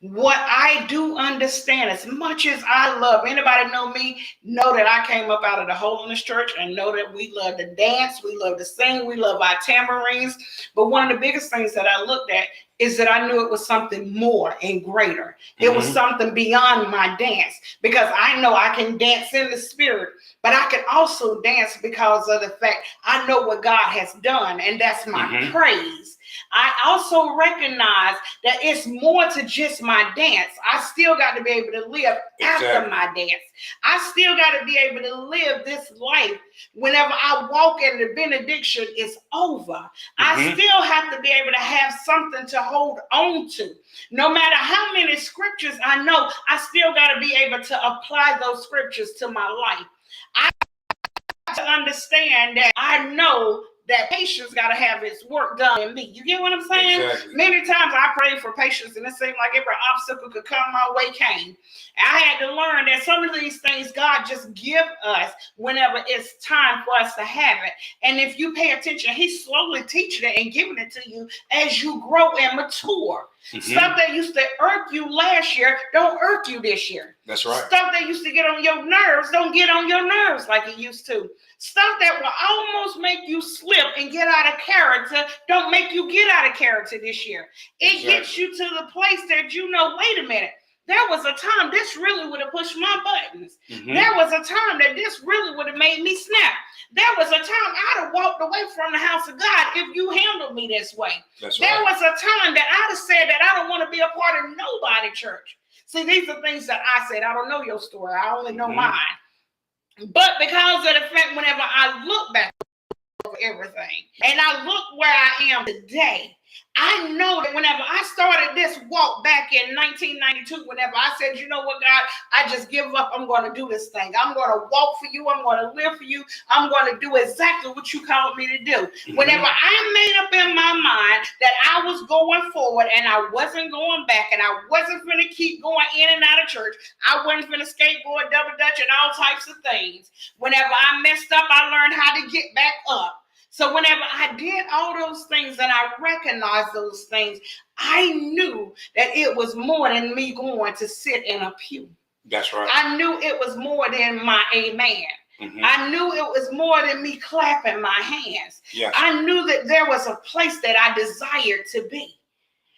What I do understand, as much as I love, anybody know me, know that I came up out of the Holiness Church and know that we love to dance, we love to sing, we love our tamarines. But one of the biggest things that I looked at is that I knew it was something more and greater. It was something beyond my dance, because I know I can dance in the spirit, but I can also dance because of the fact I know what God has done, and that's my praise. I also recognize that it's more to just my dance. I still got to be able to live after my dance. I still got to be able to live this life whenever I walk and the benediction is over. I still have to be able to have something to hold on to. No matter how many scriptures I know, I still got to be able to apply those scriptures to my life. I have to understand that I know that patience got to have its work done in me. You get what I'm saying? Exactly. Many times I prayed for patience and it seemed like every obstacle could come my way came. I had to learn that some of these things God just give us whenever it's time for us to have it. And if you pay attention, He's slowly teaching it and giving it to you as you grow and mature. Stuff that used to irk you last year don't irk you this year. That's right. Stuff that used to get on your nerves don't get on your nerves like it used to. Stuff that will almost make you slip and get out of character don't make you get out of character this year. It gets you to the place that you know, wait a minute, there was a time this really would have pushed my buttons. There was a time that this really would have made me snap. There was a time I'd have walked away from the house of God if you handled me this way. There was a time that I'd have said that I don't want to be a part of nobody church. See, these are things that I said. I don't know your story. I only know mine. But because of the fact, whenever I look back over everything and I look where I am today, I know that whenever I started this walk back in 1992, whenever I said, you know what, God, I just give up. I'm going to do this thing. I'm going to walk for you. I'm going to live for you. I'm going to do exactly what you called me to do. Whenever I made up in my mind that I was going forward and I wasn't going back and I wasn't going to keep going in and out of church, I wasn't going to skateboard, double dutch, and all types of things. Whenever I messed up, I learned how to get back up. So whenever I did all those things and I recognized those things, I knew that it was more than me going to sit in a pew. That's right. I knew it was more than my amen. I knew it was more than me clapping my hands. Yes. I knew that there was a place that I desired to be.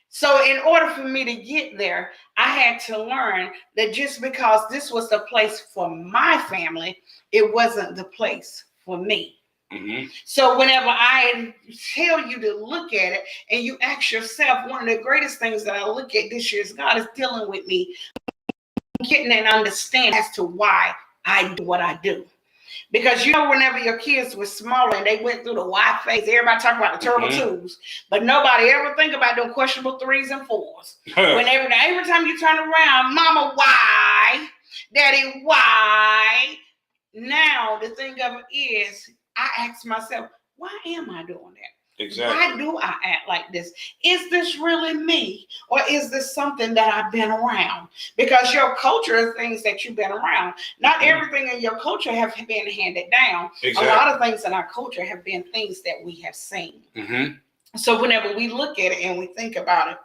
So in order for me to get there, I had to learn that just because this was the place for my family, it wasn't the place for me. So whenever I tell you to look at it and you ask yourself, one of the greatest things that I look at this year is God is dealing with me, getting an understanding as to why I do what I do. Because you know, whenever your kids were smaller and they went through the Y phase, everybody talk about the terrible twos, but nobody ever think about them questionable 3s and 4s. Whenever every time you turn around, Mama, why? Daddy, why? Now the thing of it is, I ask myself, why am I doing that? Exactly. Why do I act like this? Is this really me? Or is this something that I've been around? Because your culture is things that you've been around. Not everything in your culture have been handed down. Exactly. A lot of things in our culture have been things that we have seen. So whenever we look at it and we think about it,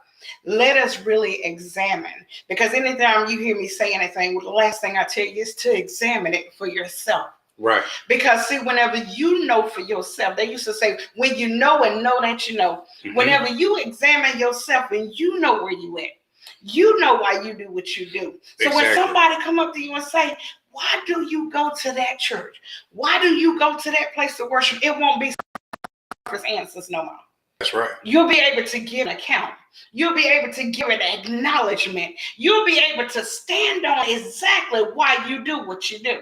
let us really examine. Because anytime you hear me say anything, the last thing I tell you is to examine it for yourself. Right. Because see, whenever you know for yourself, they used to say, when you know and know that you know, whenever you examine yourself and you know where you at, you know why you do what you do. So when somebody come up to you and say, why do you go to that church? Why do you go to that place to worship? It won't be answers no more. That's right. You'll be able to give an account. You'll be able to give an acknowledgement. You'll be able to stand on exactly why you do what you do.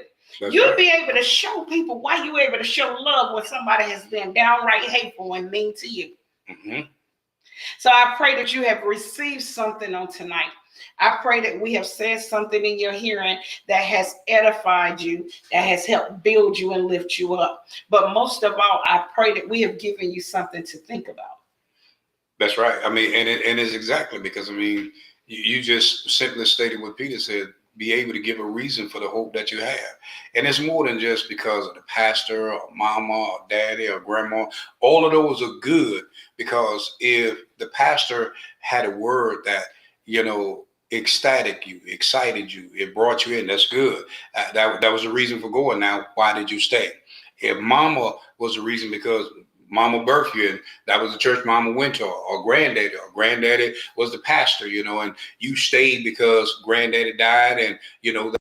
You'll be able to show people why you're able to show love when somebody has been downright hateful and mean to you. So I pray that you have received something on tonight. I pray that we have said something in your hearing that has edified you, that has helped build you and lift you up. But most of all, I pray that we have given you something to think about. That's right. I mean, and it's exactly because, I mean, you just simply stated what Peter said. Be able to give a reason for the hope that you have. And it's more than just because of the pastor or mama or daddy or grandma. All of those are good, because if the pastor had a word that, you know, ecstatic you, excited you, it brought you in, that's good. That was the reason for going. Now, why did you stay? If mama was the reason because mama birthed you, and that was the church mama went to, or granddaddy was the pastor, you know, and you stayed because granddaddy died, and, you know,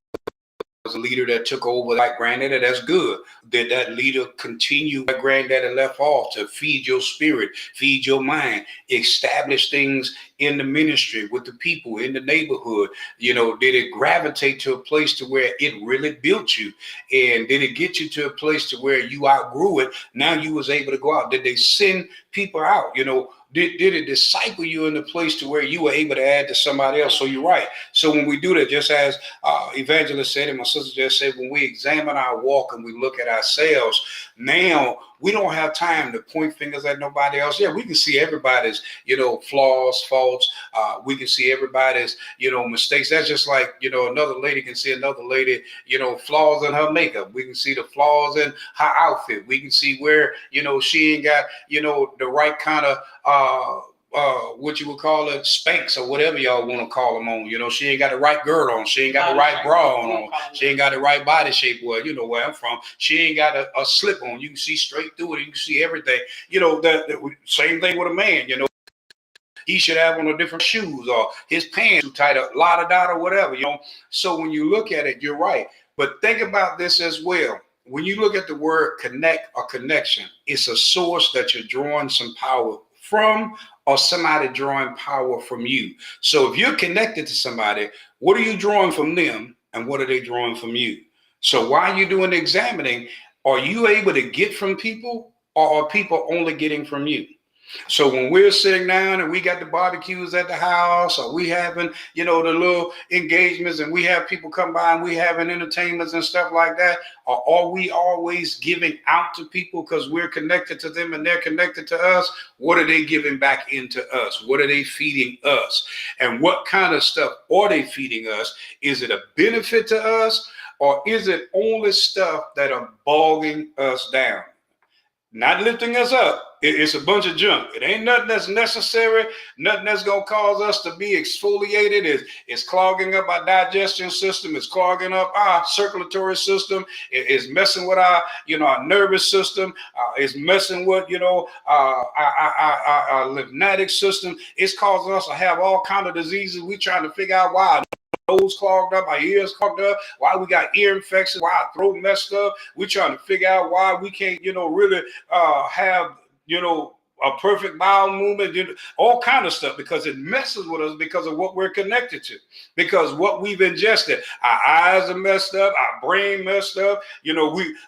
was a leader that took over like granddaddy, that's good. Did that leader continue where granddaddy left off to feed your spirit, feed your mind, establish things in the ministry with the people in the neighborhood? You know, did it gravitate to a place to where it really built you? And did it get you to a place to where you outgrew it? Now you was able to go out. Did they send people out? You know, did it disciple you in the place to where you were able to add to somebody else? So you're right. So when we do that, just as Evangelist said and my sister just said, when we examine our walk and we look at ourselves, now we don't have time to point fingers at nobody else. Yeah, we can see everybody's, you know, flaws, faults. We can see everybody's, you know, mistakes. That's just like, you know, another lady can see another lady, you know, flaws in her makeup. We can see the flaws in her outfit. We can see where, you know, she ain't got, you know, the right kind of what you would call it, Spanx or whatever y'all want to call them on. You know, she ain't got the right girdle on. She ain't got the right bra on. She ain't got the right body shape. Well, you know where I'm from. She ain't got a slip on. You can see straight through it. You can see everything. You know, the same thing with a man. You know, he should have on a different shoes, or his pants too tight, a lot of dot or whatever. You know, so when you look at it, you're right. But think about this as well. When you look at the word connect or connection, it's a source that you're drawing some power from, or somebody drawing power from you. So if you're connected to somebody, what are you drawing from them, and what are they drawing from you? So while you're doing the examining, are you able to get from people, or are people only getting from you? So when we're sitting down and we got the barbecues at the house, or we having, the little engagements, and we have people come by and we having entertainments and stuff like that, or are we always giving out to people because we're connected to them and they're connected to us? What are they giving back into us? What are they feeding us? And what kind of stuff are they feeding us? Is it a benefit to us, or is it only stuff that are bogging us down? Not lifting us up. It's a bunch of junk. It ain't nothing that's necessary, nothing that's going to cause us to be exfoliated. It's clogging up our digestion system. It's clogging up our circulatory system. It's messing with our nervous system. It's messing with, our lymphatic system. It's causing us to have all kinds of diseases. We trying to figure out why nose clogged up, our ears clogged up, why we got ear infections, why our throat messed up. We're trying to figure out why we can't, really have, a perfect bowel movement, all kind of stuff, because it messes with us because of what we're connected to, because what we've ingested. Our eyes are messed up, our brain messed up.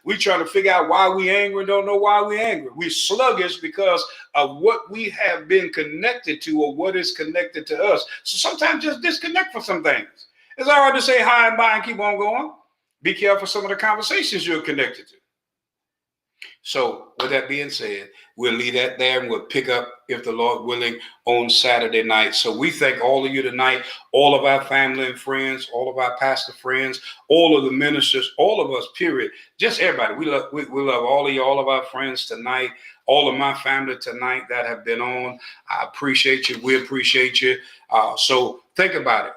We trying to figure out why we angry, don't know why we angry. We sluggish because of what we have been connected to, or what is connected to us. So sometimes just disconnect from some things. It's all right to say hi and bye and keep on going. Be careful some of the conversations you're connected to. So with that being said, we'll leave that there, and we'll pick up, if the Lord willing, on Saturday night. So we thank all of you tonight, all of our family and friends, all of our pastor friends, all of the ministers, all of us, period. Just everybody. We love all of you, all of our friends tonight, all of my family tonight that have been on. I appreciate you. We appreciate you. So think about it.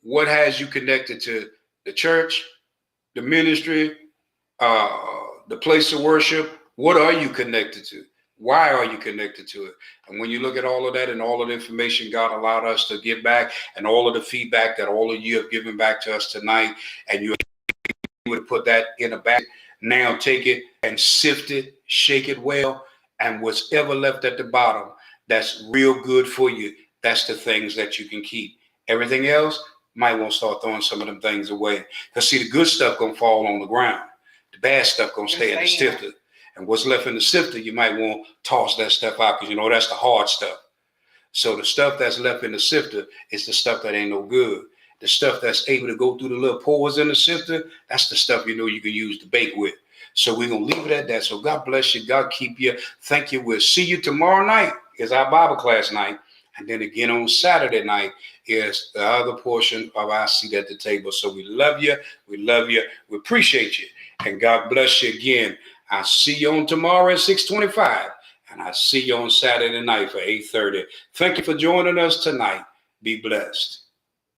What has you connected to? The church, the ministry, the place of worship? What are you connected to? Why are you connected to it? And when you look at all of that and all of the information God allowed us to give back, and all of the feedback that all of you have given back to us tonight, and you would put that in a bag, now take it and sift it, shake it well, and what's ever left at the bottom, that's real good for you. That's the things that you can keep. Everything else, might want to start throwing some of them things away. Because see, the good stuff going to fall on the ground. The bad stuff going to stay in the sifter. And what's left in the sifter, you might want to toss that stuff out, because that's the hard stuff. So the stuff that's left in the sifter is the stuff that ain't no good. The stuff that's able to go through the little pores in the sifter, that's the stuff you can use to bake with. So we're going to leave it at that. So God bless you. God keep you. Thank you. We'll see you tomorrow night. Is our Bible class night. And then again on Saturday night is the other portion of our seat at the table. So we love you. We love you. We appreciate you. And God bless you again. I'll see you on tomorrow at 6:25. And I'll see you on Saturday night for 8:30. Thank you for joining us tonight. Be blessed.